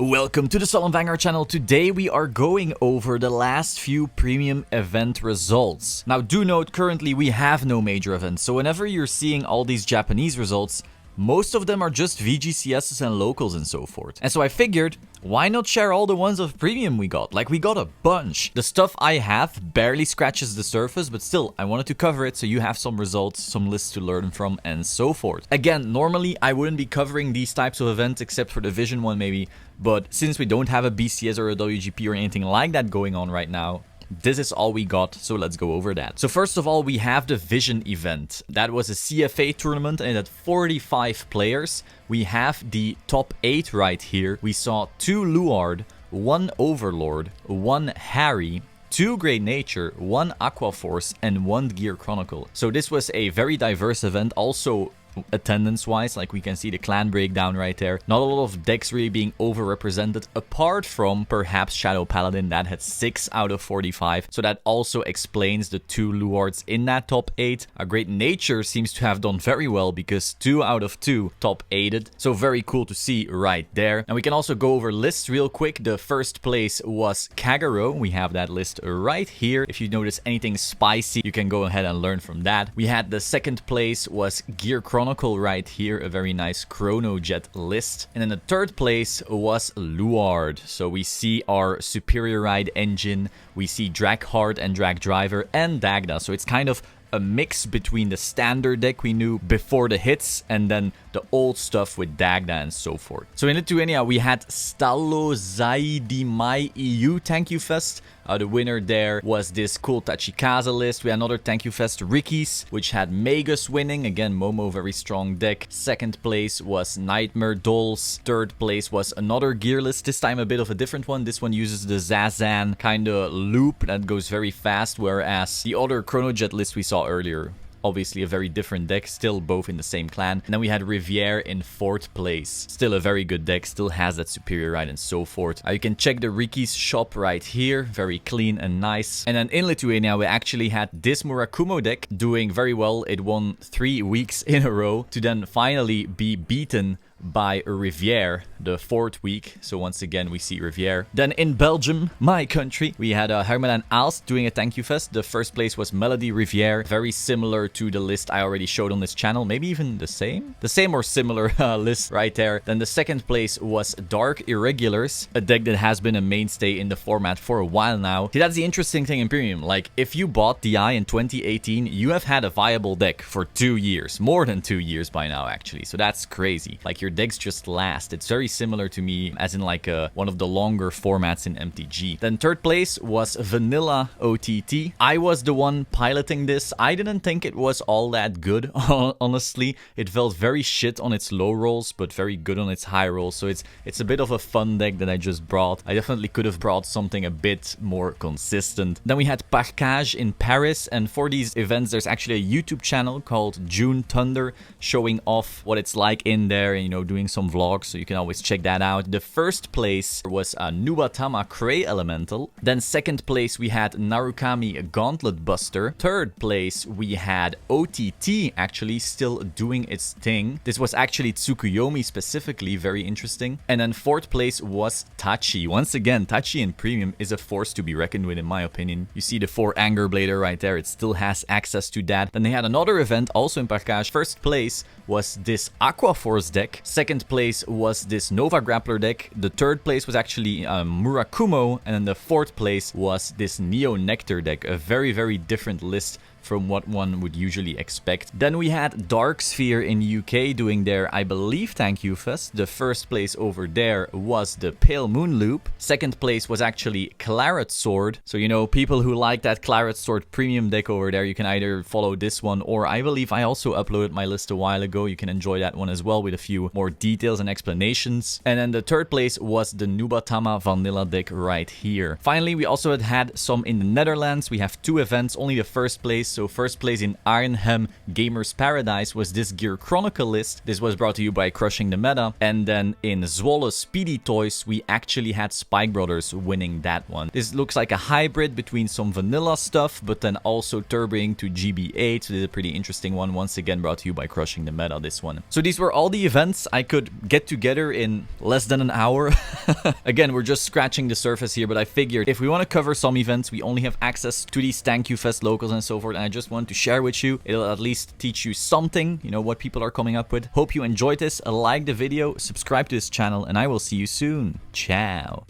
Welcome to the Solemn Vanguard channel. Today we are going over the last few premium event results. Now do note, currently we have no major events, so whenever you're seeing all these Japanese results, most of them are just VGCSs and locals and so forth. And so I figured, why not share all the ones of premium we got? Like, we got a bunch. The stuff I have barely scratches the surface, but still, I wanted to cover it so you have some results, some lists to learn from, and so forth. Again, normally I wouldn't be covering these types of events except for the Vision one maybe, but since we don't have a BCS or a WGP or anything like that going on right now, this is all we got, so let's go over that. So first of all, we have the Vision event. That was a CFA tournament and it had 45 players. We have the top 8 right here. We saw 2 Luard, 1 Overlord, 1 Harry, 2 Great Nature, 1 Aqua Force, and 1 Gear Chronicle. So this was a very diverse event, also attendance-wise. Like, we can see the clan breakdown right there. Not a lot of decks really being overrepresented, apart from perhaps Shadow Paladin that had 6 out of 45. So that also explains the 2 Luards in that top 8. A Great Nature seems to have done very well because 2 out of 2 top 8'd. So very cool to see right there. And we can also go over lists real quick. The first place was Kagero. We have that list right here. If you notice anything spicy, you can go ahead and learn from that. We had the second place was Gear Chronicle right here, a very nice Chrono Jet list. And then the third place was Luard. So we see our Superior Ride engine, we see Dragheart and Drag Driver and Dagda. So it's kind of a mix between the standard deck we knew before the hits and then the old stuff with Dagda and so forth. So in Lithuania we had Stalozaidimai EU Thank You Fest. The winner there was this cool Tachikaze list. We had another Thank You Fest Ricky's, which had Magus winning. Again, Momo, very strong deck. Second place was Nightmare Dolls. Third place was another gear list. This time a bit of a different one. This one uses the Zazan kind of loop that goes very fast, whereas the other Chrono Jet list we saw earlier, obviously a very different deck, still both in the same clan. And then we had Riviere in 4th place. Still a very good deck, still has that Superior Ride and so forth. You can check the Ricky's shop right here, very clean and nice. And then in Lithuania we actually had this Murakumo deck doing very well. It won 3 weeks in a row to then finally be beaten by Riviere the 4th week. So once again we see Riviere. Then in Belgium, my country, we had Herman and Aalst doing a Thank You Fest. The first place was Melody Riviere, very similar to the list I already showed on this channel, maybe even the same or similar list right there. Then the second place was Dark Irregulars, a deck that has been a mainstay in the format for a while now. See, that's the interesting thing in Premium. Like, if you bought DI in 2018, you have had a viable deck for 2 years, more than 2 years by now actually. So that's crazy. Like, your decks just last. It's very similar to me as in like one of the longer formats in MTG. Then third place was Vanilla OTT. I was the one piloting this. I didn't think it was all that good, honestly. It felt very shit on its low rolls, but very good on its high rolls. So it's a bit of a fun deck that I just brought. I definitely could have brought something a bit more consistent. Then we had Parkash in Paris, and for these events there's actually a YouTube channel called June Thunder showing off what it's like in there, and, you know, doing some vlogs, so you can always check that out. The first place was Nubatama Cray Elemental. Then second place we had Narukami Gauntlet Buster. Third place we had OTT actually still doing its thing. This was actually Tsukuyomi specifically, very interesting. And then fourth place was Tachi. Once again, Tachi in Premium is a force to be reckoned with in my opinion. You see the 4 Anger Blader right there, it still has access to that. Then they had another event also in Parkash. First place was this Aqua Force deck. Second place was this Nova Grappler deck. The third place was actually Murakumo. And then the fourth place was this Neo Nectar deck. A very, very different list from what one would usually expect. Then we had Dark Sphere in UK doing their, I believe, Thank You Fest. The first place over there was the Pale Moon Loop. Second place was actually Claret Sword. So, you know, people who like that Claret Sword premium deck over there, you can either follow this one, or I believe I also uploaded my list a while ago. You can enjoy that one as well with a few more details and explanations. And then the third place was the Nubatama Vanilla deck right here. Finally, we also had some in the Netherlands. We have 2 events, only the first place So first place in Arnhem Gamers Paradise was this Gear Chronicle list. This was brought to you by Crushing the Meta. And then in Zwolle Speedy Toys, we actually had Spike Brothers winning that one. This looks like a hybrid between some vanilla stuff, but then also turboing to GB8. So this is a pretty interesting one. Once again, brought to you by Crushing the Meta, this one. So these were all the events I could get together in less than an hour. Again, we're just scratching the surface here, but I figured if we want to cover some events, we only have access to these Thank You Fest locals and so forth, and I just want to share with you. It'll at least teach you something, you know, what people are coming up with. Hope you enjoyed this. Like the video, subscribe to this channel, and I will see you soon. Ciao.